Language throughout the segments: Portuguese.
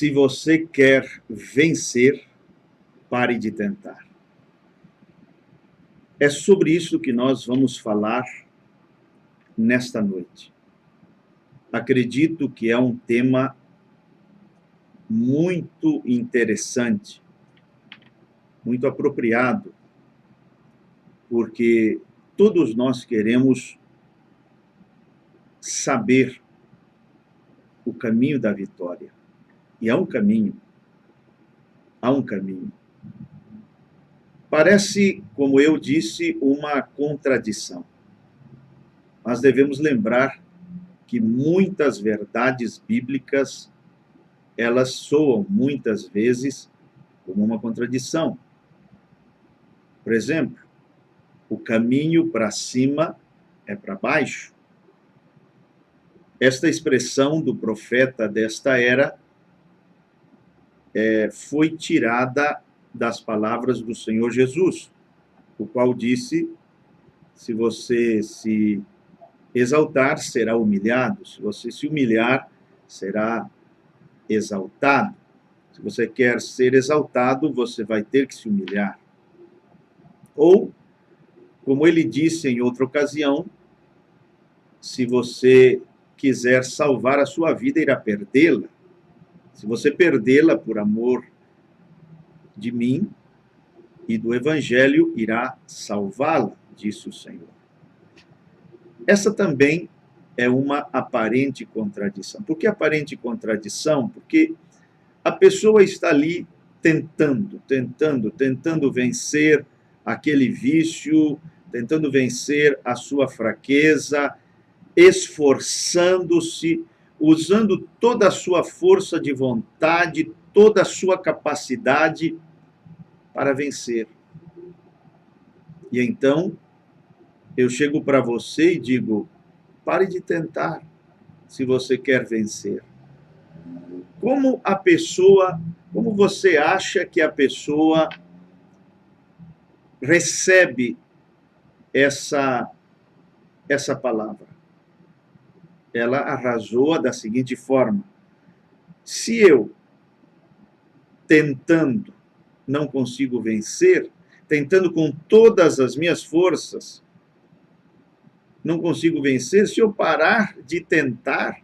Se você quer vencer, pare de tentar. É sobre isso que nós vamos falar nesta noite. Acredito que é um tema muito interessante, muito apropriado, porque todos nós queremos saber o caminho da vitória. E há um caminho. Há um caminho. Parece, como eu disse, uma contradição. Mas devemos lembrar que muitas verdades bíblicas, elas soam muitas vezes como uma contradição. Por exemplo, o caminho para cima é para baixo. Esta expressão do profeta desta era foi tirada das palavras do Senhor Jesus, o qual disse: se você se exaltar, será humilhado; se você se humilhar, será exaltado. Se você quer ser exaltado, você vai ter que se humilhar. Ou, como ele disse em outra ocasião, se você quiser salvar a sua vida, irá perdê-la. Se você perdê-la por amor de mim e do Evangelho, irá salvá-la, disse o Senhor. Essa também é uma aparente contradição. Por que aparente contradição? Porque a pessoa está ali tentando vencer aquele vício, tentando vencer a sua fraqueza, esforçando-se, usando toda a sua força de vontade, toda a sua capacidade para vencer. E então, eu chego para você e digo: pare de tentar, se você quer vencer. Como você acha que a pessoa recebe essa palavra? Ela arrazoa da seguinte forma: se eu, tentando, não consigo vencer, tentando com todas as minhas forças, não consigo vencer, se eu parar de tentar,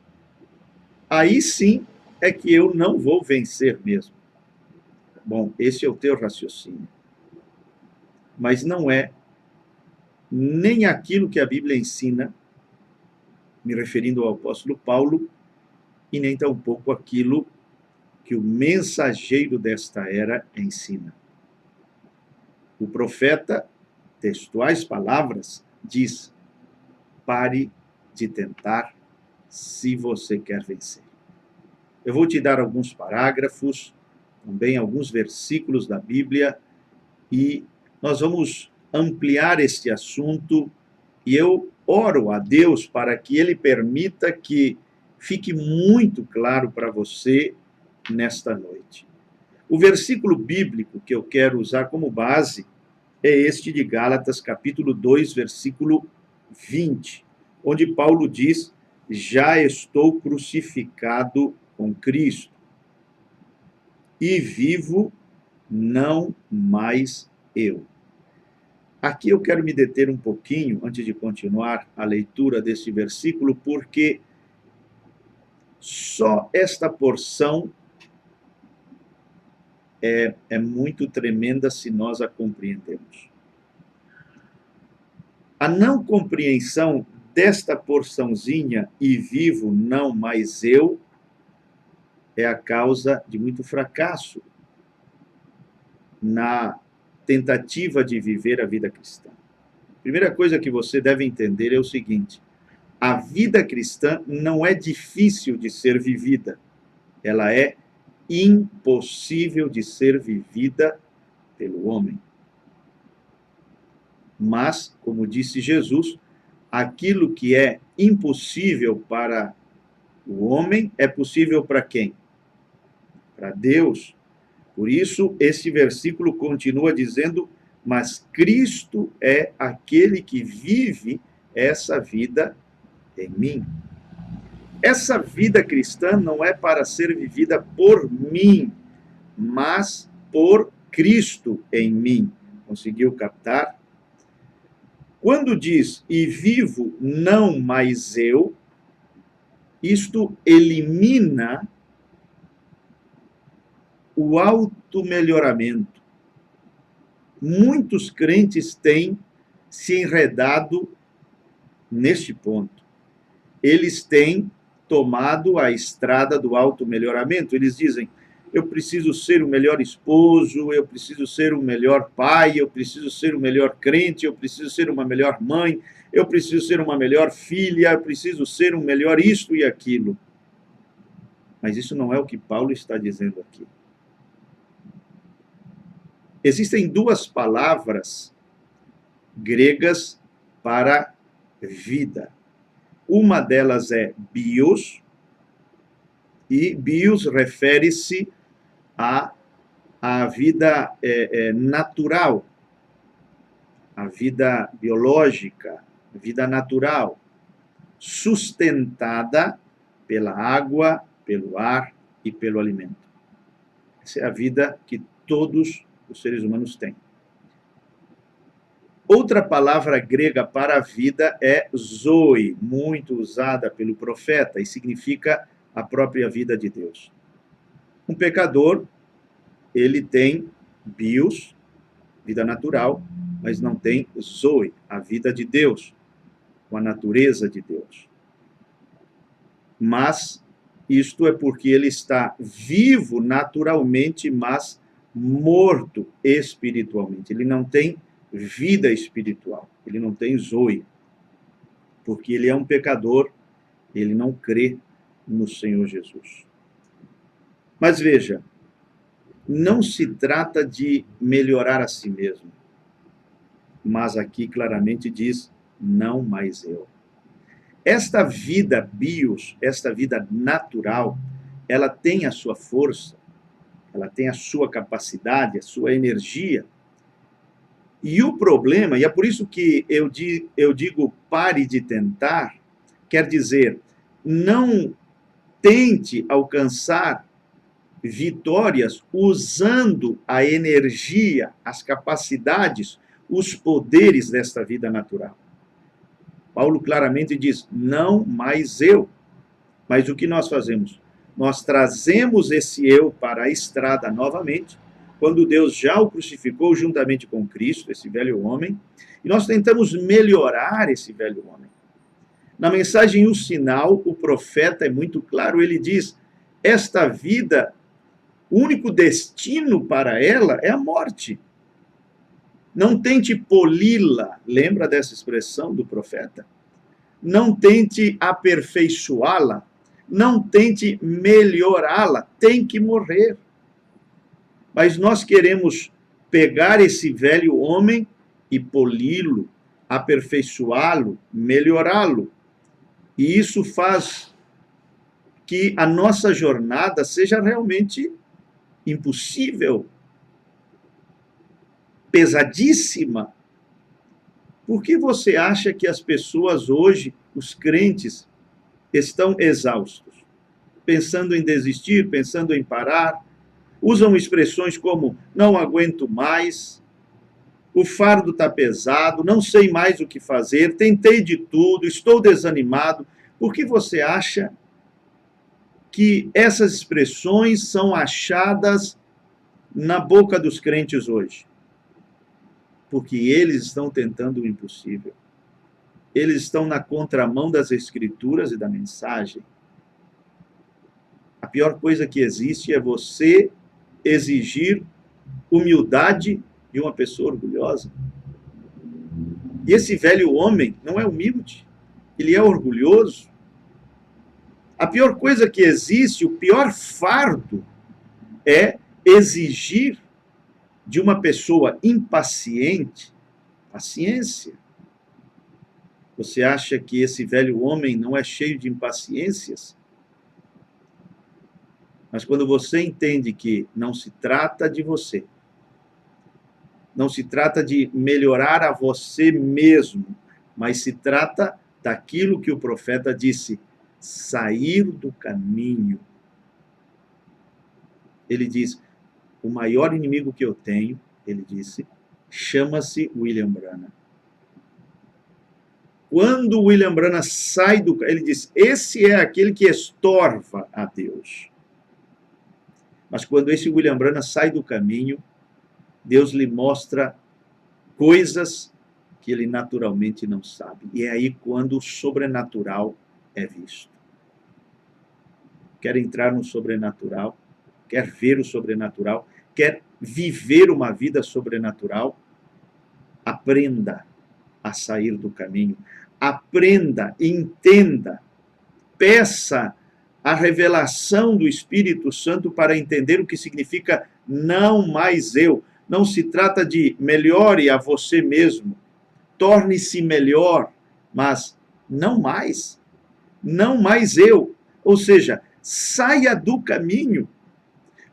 aí sim é que eu não vou vencer mesmo. Bom, esse é o teu raciocínio. Mas não é nem aquilo que a Bíblia ensina, me referindo ao apóstolo Paulo, e nem tampouco aquilo que o mensageiro desta era ensina. O profeta, textuais palavras, diz: pare de tentar, se você quer vencer. Eu vou te dar alguns parágrafos, também alguns versículos da Bíblia, e nós vamos ampliar este assunto, e eu oro a Deus para que Ele permita que fique muito claro para você nesta noite. O versículo bíblico que eu quero usar como base é este de Gálatas, capítulo 2, versículo 20, onde Paulo diz: já estou crucificado com Cristo, e vivo não mais eu. Aqui eu quero me deter um pouquinho, antes de continuar a leitura desse versículo, porque só esta porção é muito tremenda se nós a compreendemos. A não compreensão desta porçãozinha, e vivo não mais eu, é a causa de muito fracasso na tentativa de viver a vida cristã. A primeira coisa que você deve entender é o seguinte: a vida cristã não é difícil de ser vivida, ela é impossível de ser vivida pelo homem. Mas, como disse Jesus, aquilo que é impossível para o homem é possível para quem? Para Deus. Por isso, esse versículo continua dizendo: mas Cristo é aquele que vive essa vida em mim. essa vida cristã não é para ser vivida por mim, mas por Cristo em mim. Conseguiu captar? Quando diz, e vivo não mais eu, isto elimina o automelhoramento. Muitos crentes têm se enredado neste ponto. Eles têm tomado a estrada do automelhoramento. Eles dizem, eu preciso ser o melhor esposo, eu preciso ser o melhor pai, eu preciso ser o melhor crente, eu preciso ser uma melhor mãe, eu preciso ser uma melhor filha, eu preciso ser um melhor isto e aquilo. Mas isso não é o que Paulo está dizendo aqui. Existem duas palavras gregas para vida. Uma delas é bios, e bios refere-se à vida natural, à vida biológica, a vida natural, sustentada pela água, pelo ar e pelo alimento. Essa é a vida que todos os seres humanos têm. Outra palavra grega para a vida é zoe, muito usada pelo profeta, e significa a própria vida de Deus. Um pecador, ele tem bios, vida natural, mas não tem zoe, a vida de Deus, com a natureza de Deus. Mas isto é porque ele está vivo naturalmente, mas morto espiritualmente. Ele não tem vida espiritual, ele não tem zoe, porque ele é um pecador, ele não crê no Senhor Jesus. Mas veja, não se trata de melhorar a si mesmo, mas aqui claramente diz, não mais eu. Esta vida bios, esta vida natural, ela tem a sua força, ela tem a sua capacidade, a sua energia. E o problema, e é por isso que eu digo pare de tentar, quer dizer, não tente alcançar vitórias usando a energia, as capacidades, os poderes desta vida natural. Paulo claramente diz, não mais eu. Mas o que nós fazemos? Nós trazemos esse eu para a estrada novamente, quando Deus já o crucificou juntamente com Cristo, esse velho homem, e nós tentamos melhorar esse velho homem. Na mensagem O Sinal, o profeta é muito claro, ele diz, esta vida, o único destino para ela é a morte. Não tente poli-la, lembra dessa expressão do profeta? Não tente aperfeiçoá-la, não tente melhorá-la, tem que morrer. Mas nós queremos pegar esse velho homem e poli-lo, aperfeiçoá-lo, melhorá-lo. E isso faz que a nossa jornada seja realmente impossível, pesadíssima. Por que você acha que as pessoas hoje, os crentes, estão exaustos? Pensando em desistir, pensando em parar, usam expressões como não aguento mais, o fardo está pesado, não sei mais o que fazer, tentei de tudo, estou desanimado. Por que você acha que essas expressões são achadas na boca dos crentes hoje? Porque eles estão tentando o impossível. Eles estão na contramão das Escrituras e da mensagem. A pior coisa que existe é você exigir humildade de uma pessoa orgulhosa. E esse velho homem não é humilde, ele é orgulhoso. A pior coisa que existe, o pior fardo, é exigir de uma pessoa impaciente paciência. Você acha que esse velho homem não é cheio de impaciências? Mas quando você entende que não se trata de você, não se trata de melhorar a você mesmo, mas se trata daquilo que o profeta disse, sair do caminho. Ele diz, o maior inimigo que eu tenho, ele disse, chama-se William Branham. Quando William Branham sai do caminho, ele diz, esse é aquele que estorva a Deus. Mas quando esse William Branham sai do caminho, Deus lhe mostra coisas que ele naturalmente não sabe. E é aí quando o sobrenatural é visto. Quer entrar no sobrenatural, quer ver o sobrenatural, quer viver uma vida sobrenatural, aprenda a sair do caminho. Aprenda, entenda, peça a revelação do Espírito Santo para entender o que significa não mais eu. Não se trata de melhore a você mesmo, torne-se melhor, mas não mais eu. Ou seja, saia do caminho,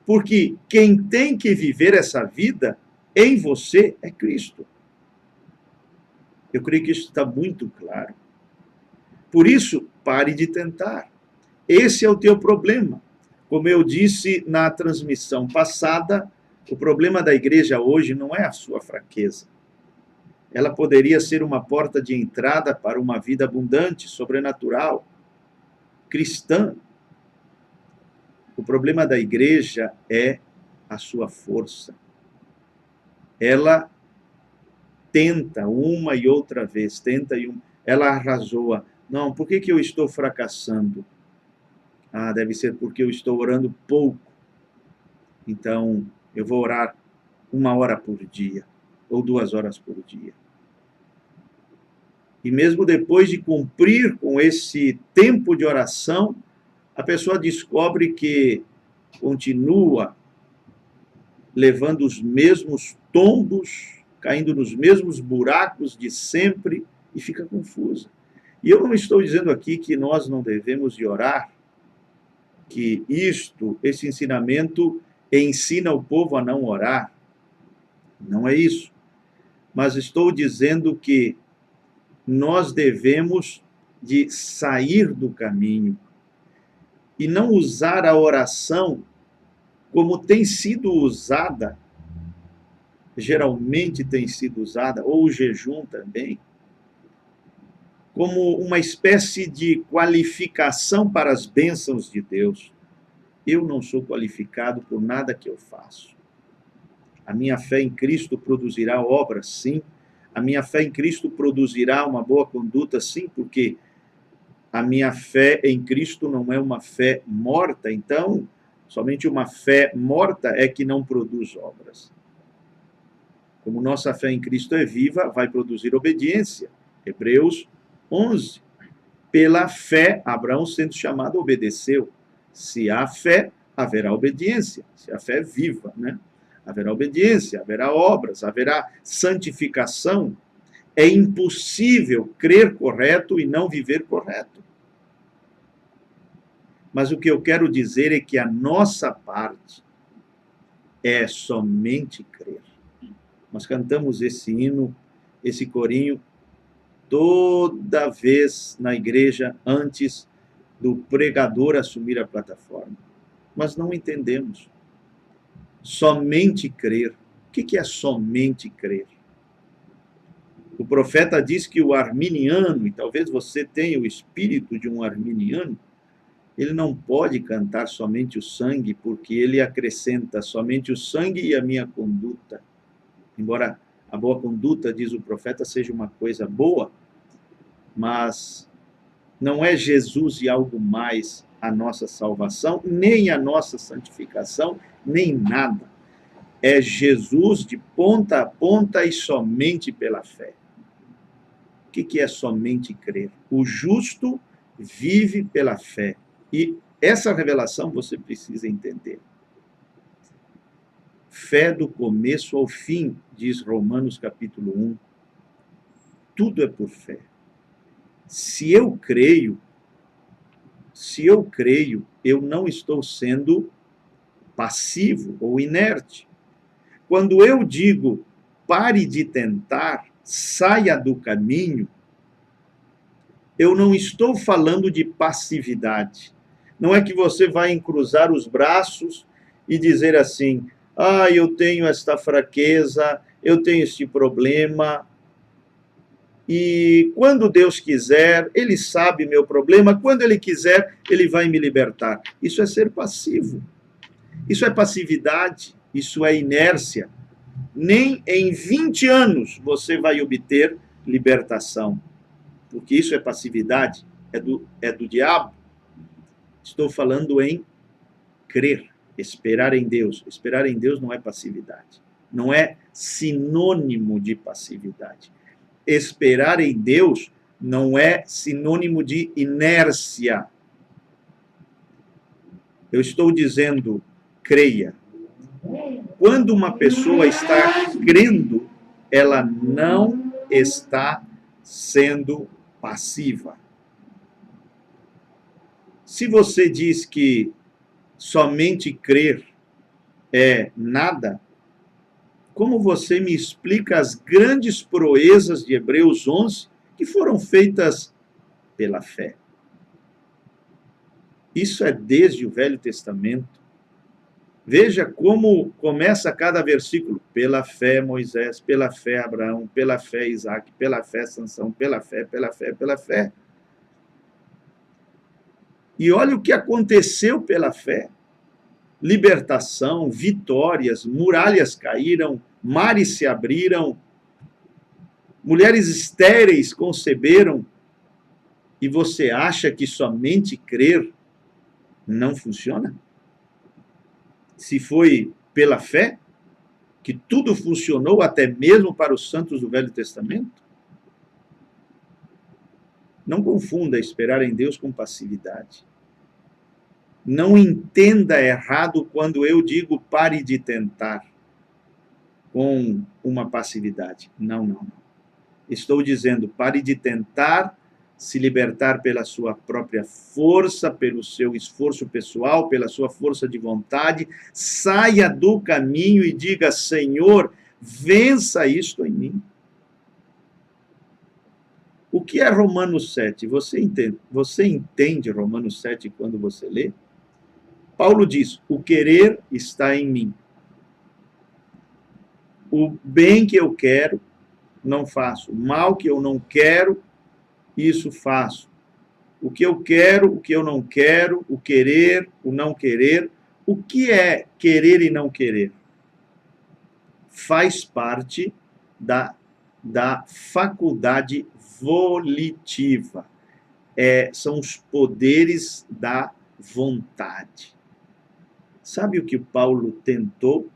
porque quem tem que viver essa vida em você é Cristo. Eu creio que isso está muito claro. Por isso, pare de tentar. Esse é o teu problema. Como eu disse na transmissão passada, o problema da igreja hoje não é a sua fraqueza. Ela poderia ser uma porta de entrada para uma vida abundante, sobrenatural, cristã. O problema da igreja é a sua força. Ela tenta uma e outra vez, ela arrasou. Não, por que eu estou fracassando? Ah, deve ser porque eu estou orando pouco. Então, eu vou orar 1 hora por dia, ou 2 horas por dia. E mesmo depois de cumprir com esse tempo de oração, a pessoa descobre que continua levando os mesmos tombos, caindo nos mesmos buracos de sempre e fica confusa. E eu não estou dizendo aqui que nós não devemos de orar, que esse ensinamento ensina o povo a não orar. Não é isso. Mas estou dizendo que nós devemos de sair do caminho e não usar a oração como tem sido usada, geralmente tem sido usada, ou o jejum também, como uma espécie de qualificação para as bênçãos de Deus. Eu não sou qualificado por nada que eu faço. A minha fé em Cristo produzirá obras, sim. A minha fé em Cristo produzirá uma boa conduta, sim, porque a minha fé em Cristo não é uma fé morta. Então, somente uma fé morta é que não produz obras. Como nossa fé em Cristo é viva, vai produzir obediência. Hebreus 11. Pela fé, Abraão, sendo chamado, obedeceu. Se há fé, haverá obediência. Se a fé é viva, né? Haverá obediência, haverá obras, haverá santificação. É impossível crer correto e não viver correto. Mas o que eu quero dizer é que a nossa parte é somente crer. Nós cantamos esse hino, esse corinho, toda vez na igreja, antes do pregador assumir a plataforma. Mas não entendemos. Somente crer. O que é somente crer? O profeta diz que o arminiano, e talvez você tenha o espírito de um arminiano, ele não pode cantar somente o sangue, porque ele acrescenta somente o sangue e a minha conduta. Embora a boa conduta, diz o profeta, seja uma coisa boa, mas não é Jesus e algo mais a nossa salvação, nem a nossa santificação, nem nada. É Jesus de ponta a ponta e somente pela fé. O que é somente crer? O justo vive pela fé. E essa revelação você precisa entender. Fé do começo ao fim, diz Romanos capítulo 1. Tudo é por fé. Se eu creio, eu não estou sendo passivo ou inerte. Quando eu digo, pare de tentar, saia do caminho, eu não estou falando de passividade. Não é que você vai cruzar os braços e dizer assim, eu tenho esta fraqueza, eu tenho este problema, e quando Deus quiser, Ele sabe meu problema, quando Ele quiser, Ele vai me libertar. Isso é ser passivo. Isso é passividade, isso é inércia. Nem em 20 anos você vai obter libertação, porque isso é passividade, é do diabo. Estou falando em crer, esperar em Deus. Esperar em Deus não é passividade, não é sinônimo de passividade. Esperar em Deus não é sinônimo de inércia. Eu estou dizendo, creia. Quando uma pessoa está crendo, ela não está sendo passiva. Se você diz que somente crer é nada, como você me explica as grandes proezas de Hebreus 11 que foram feitas pela fé? Isso é desde o Velho Testamento. Veja como começa cada versículo. Pela fé Moisés, pela fé Abraão, pela fé Isaac, pela fé Sansão, pela fé, pela fé, pela fé. E olha o que aconteceu pela fé. Libertação, vitórias, muralhas caíram, mares se abriram, mulheres estéreis conceberam. E você acha que somente crer não funciona? Se foi pela fé que tudo funcionou, até mesmo para os santos do Velho Testamento? Não confunda esperar em Deus com passividade. Não entenda errado quando eu digo pare de tentar com uma passividade. Não, não, não. Estou dizendo pare de tentar se libertar pela sua própria força, pelo seu esforço pessoal, pela sua força de vontade. Saia do caminho e diga, Senhor, vença isto em mim. O que é Romanos 7? Você entende Romanos 7 quando você lê? Paulo diz, o querer está em mim. O bem que eu quero, não faço. O mal que eu não quero, isso faço. O que eu quero, o que eu não quero, o querer, o não querer. O que é querer e não querer? Faz parte da faculdade volitiva. São os poderes da vontade. Sabe o que Paulo tentou?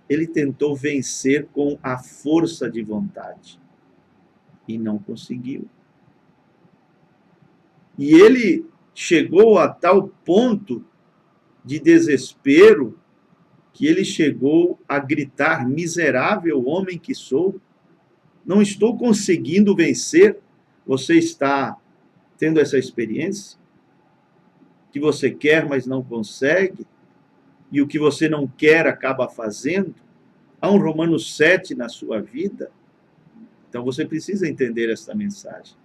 Ele tentou vencer com a força de vontade. E não conseguiu. E ele chegou a tal ponto de desespero que ele chegou a gritar, miserável homem que sou, não estou conseguindo vencer. Você está tendo essa experiência? Que você quer, mas não consegue? E o que você não quer acaba fazendo? Há um Romanos 7 na sua vida? Então você precisa entender esta mensagem.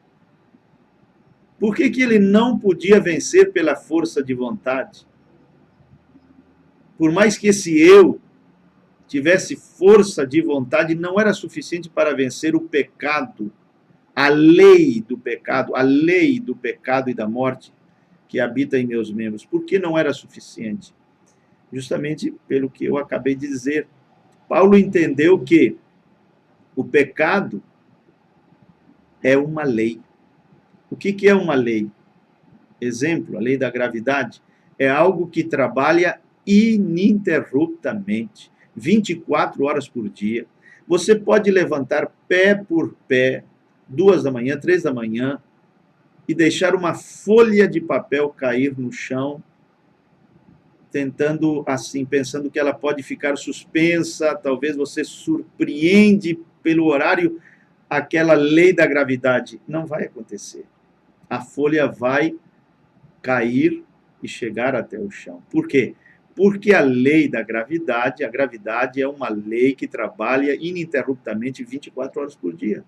Por que ele não podia vencer pela força de vontade? Por mais que esse eu tivesse força de vontade, não era suficiente para vencer o pecado, a lei do pecado e da morte que habita em meus membros. Por que não era suficiente? Justamente pelo que eu acabei de dizer. Paulo entendeu que o pecado é uma lei. O que é uma lei? Exemplo, a lei da gravidade é algo que trabalha ininterruptamente, 24 horas por dia. Você pode levantar pé por pé, 2 da manhã, 3 da manhã, e deixar uma folha de papel cair no chão, tentando assim, pensando que ela pode ficar suspensa, talvez você surpreende pelo horário aquela lei da gravidade. Não vai acontecer. A folha vai cair e chegar até o chão. Por quê? Porque a lei da gravidade, a gravidade é uma lei que trabalha ininterruptamente 24 horas por dia.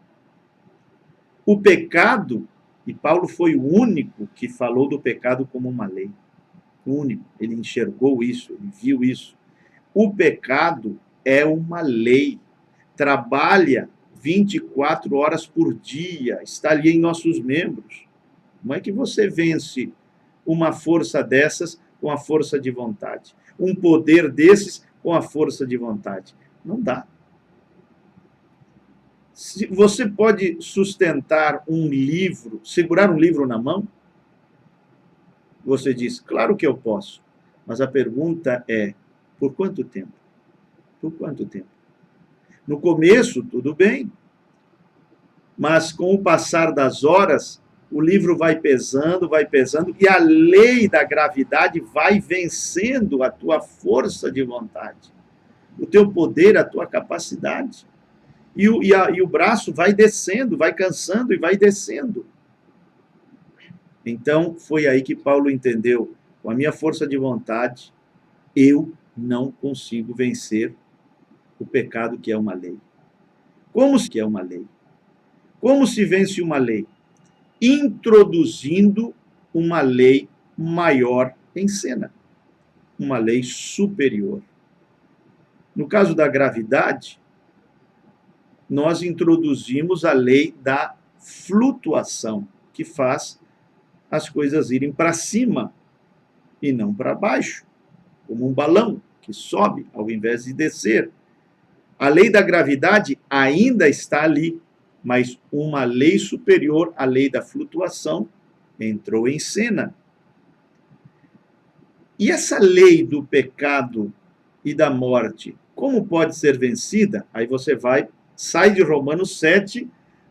O pecado E Paulo foi o único que falou do pecado como uma lei. O único. Ele enxergou isso, ele viu isso. O pecado é uma lei. Trabalha 24 horas por dia, está ali em nossos membros. Como é que você vence uma força dessas com a força de vontade? Um poder desses com a força de vontade? Não dá. Você pode sustentar um livro, segurar um livro na mão? Você diz, claro que eu posso. Mas a pergunta é, por quanto tempo? Por quanto tempo? No começo, tudo bem. Mas com o passar das horas, o livro vai pesando, e a lei da gravidade vai vencendo a tua força de vontade, o teu poder, a tua capacidade. E o braço vai descendo, vai cansando e vai descendo. Então, foi aí que Paulo entendeu, com a minha força de vontade, eu não consigo vencer o pecado que é uma lei. Como se é uma lei? Como se vence uma lei? Introduzindo uma lei maior em cena, uma lei superior. No caso da gravidade, nós introduzimos a lei da flutuação, que faz as coisas irem para cima e não para baixo, como um balão que sobe ao invés de descer. A lei da gravidade ainda está ali, mas uma lei superior, a lei da flutuação, entrou em cena. E essa lei do pecado e da morte, como pode ser vencida? Aí você sai de Romanos 7,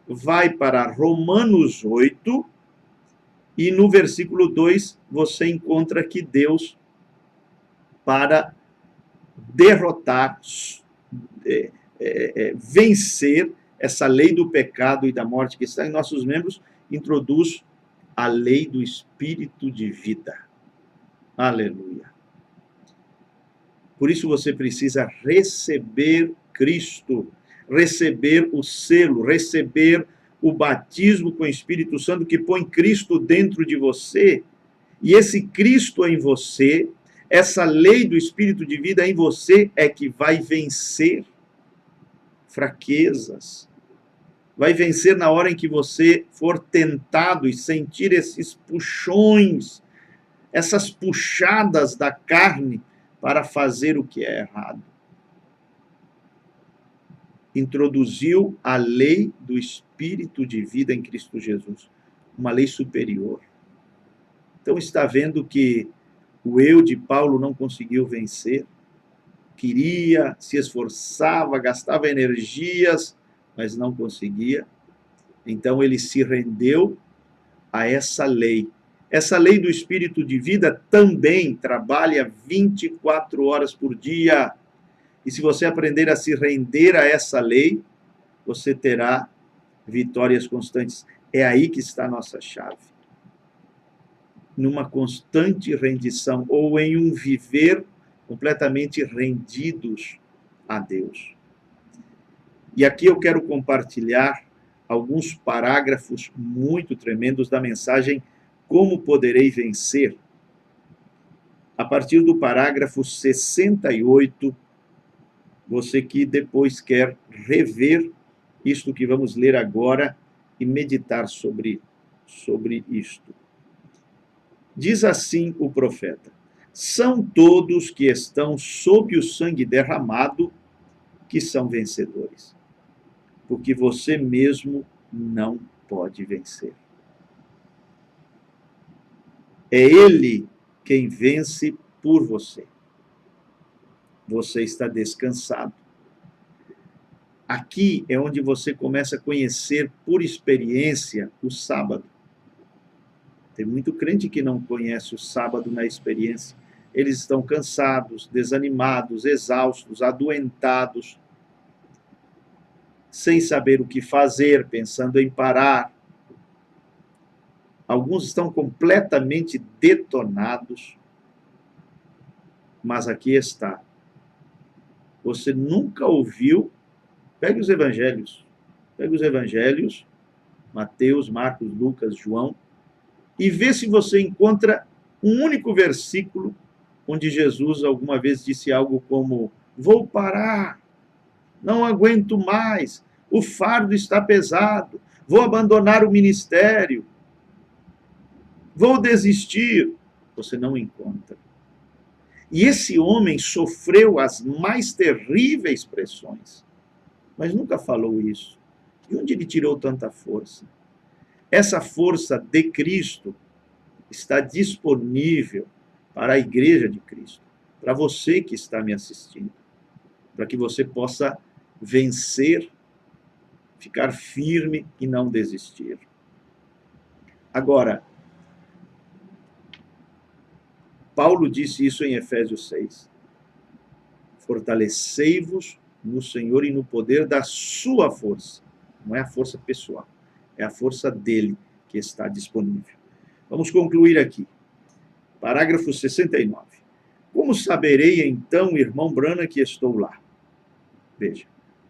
vai para Romanos 8, e no versículo 2 você encontra que Deus, para derrotar, vencer essa lei do pecado e da morte que está em nossos membros, introduz a lei do Espírito de vida. Aleluia. Por isso você precisa receber Cristo, receber o selo, receber o batismo com o Espírito Santo que põe Cristo dentro de você. E esse Cristo em você, essa lei do Espírito de vida em você é que vai vencer fraquezas. Vai vencer na hora em que você for tentado e sentir esses puxões, essas puxadas da carne para fazer o que é errado. Introduziu a lei do Espírito de vida em Cristo Jesus, uma lei superior. Então está vendo que o eu de Paulo não conseguiu vencer, queria, se esforçava, gastava energias, mas não conseguia. Então ele se rendeu a essa lei. Essa lei do Espírito de vida também trabalha 24 horas por dia. E se você aprender a se render a essa lei, você terá vitórias constantes. É aí que está a nossa chave. Numa constante rendição, ou em um viver completamente rendidos a Deus. E aqui eu quero compartilhar alguns parágrafos muito tremendos da mensagem Como Poderei Vencer? A partir do parágrafo 68, você que depois quer rever isto que vamos ler agora e meditar sobre isto. Diz assim o profeta: são todos que estão sob o sangue derramado que são vencedores, porque você mesmo não pode vencer. É Ele quem vence por você. Você está descansado. Aqui é onde você começa a conhecer por experiência o sábado. Tem muito crente que não conhece o sábado na experiência. Eles estão cansados, desanimados, exaustos, adoentados, sem saber o que fazer, pensando em parar. Alguns estão completamente detonados, mas aqui está. Você nunca ouviu, pegue os evangelhos, Mateus, Marcos, Lucas, João, e vê se você encontra um único versículo onde Jesus alguma vez disse algo como: vou parar, não aguento mais, o fardo está pesado, vou abandonar o ministério, vou desistir. Você não encontra. E esse homem sofreu as mais terríveis pressões, mas nunca falou isso. De onde ele tirou tanta força? Essa força de Cristo está disponível para a igreja de Cristo, para você que está me assistindo, para que você possa vencer, ficar firme e não desistir. Agora, Paulo disse isso em Efésios 6. Fortalecei-vos no Senhor e no poder da sua força. Não é a força pessoal, é a força dele que está disponível. Vamos concluir aqui. Parágrafo 69. Como saberei então, irmão Branham, que estou lá? Veja.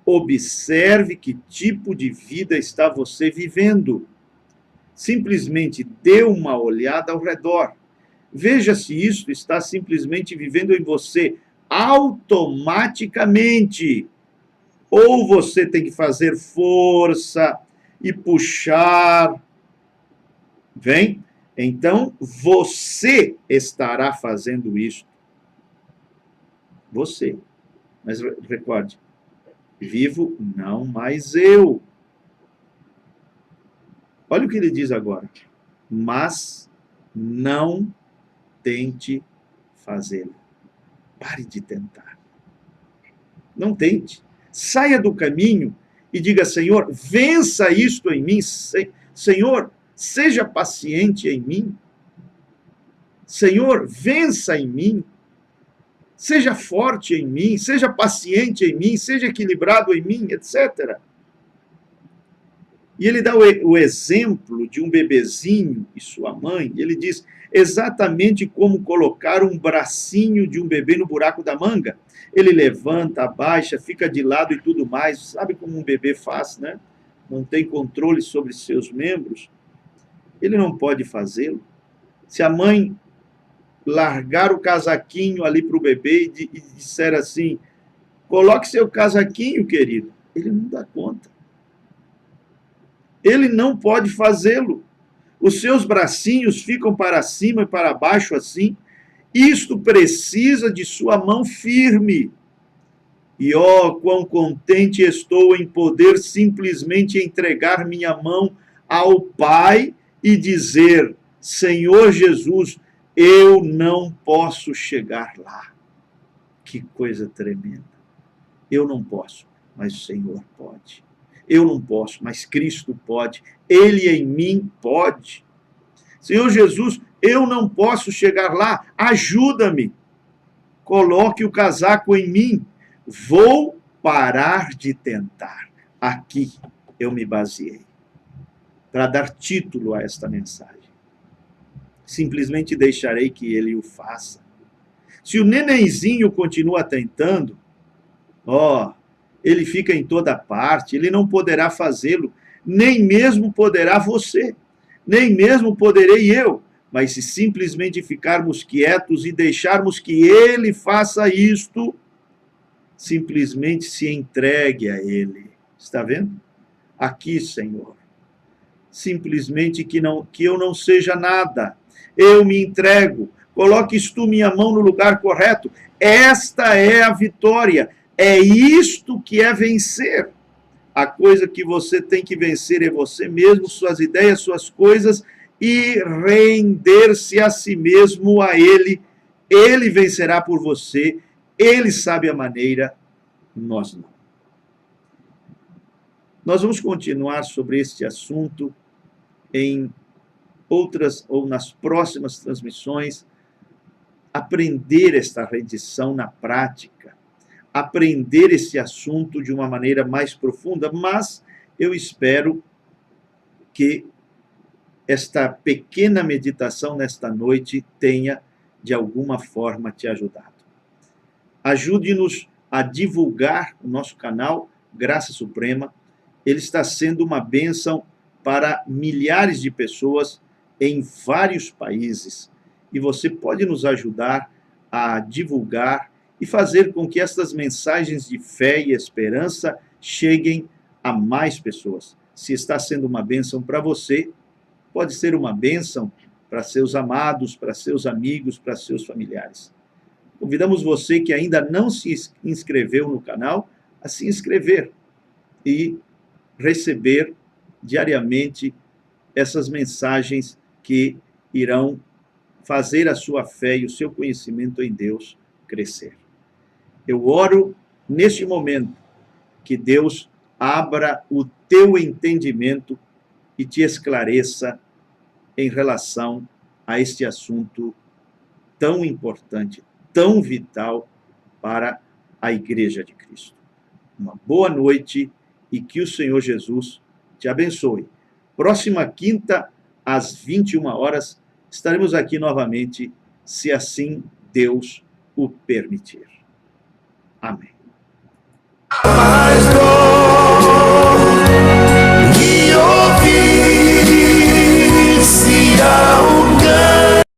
Observe que tipo de vida está você vivendo. Simplesmente dê uma olhada ao redor. Veja se isso está simplesmente vivendo em você automaticamente. Ou você tem que fazer força e puxar. Vem? Então, você estará fazendo isso. Você. Mas recorde, vivo não mais eu. Olha o que ele diz agora. Mas não tente fazê-lo. Pare de tentar. Não tente. Saia do caminho e diga: Senhor, vença isto em mim. Senhor, seja paciente em mim. Senhor, vença em mim. Seja forte em mim, seja paciente em mim, seja equilibrado em mim, etc. E ele dá o exemplo de um bebezinho e sua mãe. Ele diz exatamente como colocar um bracinho de um bebê no buraco da manga. Ele levanta, abaixa, fica de lado e tudo mais. Sabe como um bebê faz, né? Não tem controle sobre seus membros. Ele não pode fazê-lo. Se a mãe largar o casaquinho ali para o bebê e disser assim: coloque seu casaquinho, querido, ele não dá conta. Ele não pode fazê-lo. Os seus bracinhos ficam para cima e para baixo assim. Isto precisa de sua mão firme. E quão contente estou em poder simplesmente entregar minha mão ao Pai e dizer: Senhor Jesus, eu não posso chegar lá. Que coisa tremenda. Eu não posso, mas o Senhor pode. Eu não posso, mas Cristo pode. Ele em mim pode. Senhor Jesus, eu não posso chegar lá. Ajuda-me. Coloque o casaco em mim. Vou parar de tentar. Aqui eu me baseei para dar título a esta mensagem. Simplesmente deixarei que ele o faça. Se o nenenzinho continua tentando, ele fica em toda parte, ele não poderá fazê-lo, nem mesmo poderá você, nem mesmo poderei eu, mas se simplesmente ficarmos quietos e deixarmos que ele faça isto, simplesmente se entregue a ele. Está vendo? Aqui, Senhor. Simplesmente que eu não seja nada. Eu me entrego. Coloques tu minha mão no lugar correto. Esta é a vitória. É isto que é vencer. A coisa que você tem que vencer é você mesmo, suas ideias, suas coisas, e render-se a si mesmo a Ele. Ele vencerá por você. Ele sabe a maneira, nós não. Nós vamos continuar sobre este assunto em outras ou nas próximas transmissões. Aprender esta rendição na prática, aprender esse assunto de uma maneira mais profunda, mas eu espero que esta pequena meditação nesta noite tenha, de alguma forma, te ajudado. Ajude-nos a divulgar o nosso canal Graça Suprema. Ele está sendo uma bênção para milhares de pessoas em vários países. E você pode nos ajudar a divulgar e fazer com que estas mensagens de fé e esperança cheguem a mais pessoas. Se está sendo uma bênção para você, pode ser uma bênção para seus amados, para seus amigos, para seus familiares. Convidamos você que ainda não se inscreveu no canal a se inscrever e receber diariamente essas mensagens que irão fazer a sua fé e o seu conhecimento em Deus crescer. Eu oro neste momento que Deus abra o teu entendimento e te esclareça em relação a este assunto tão importante, tão vital para a Igreja de Cristo. Uma boa noite e que o Senhor Jesus te abençoe. Próxima quinta, às 21 horas, estaremos aqui novamente, se assim Deus o permitir. Amém. Mas dor me ouvir.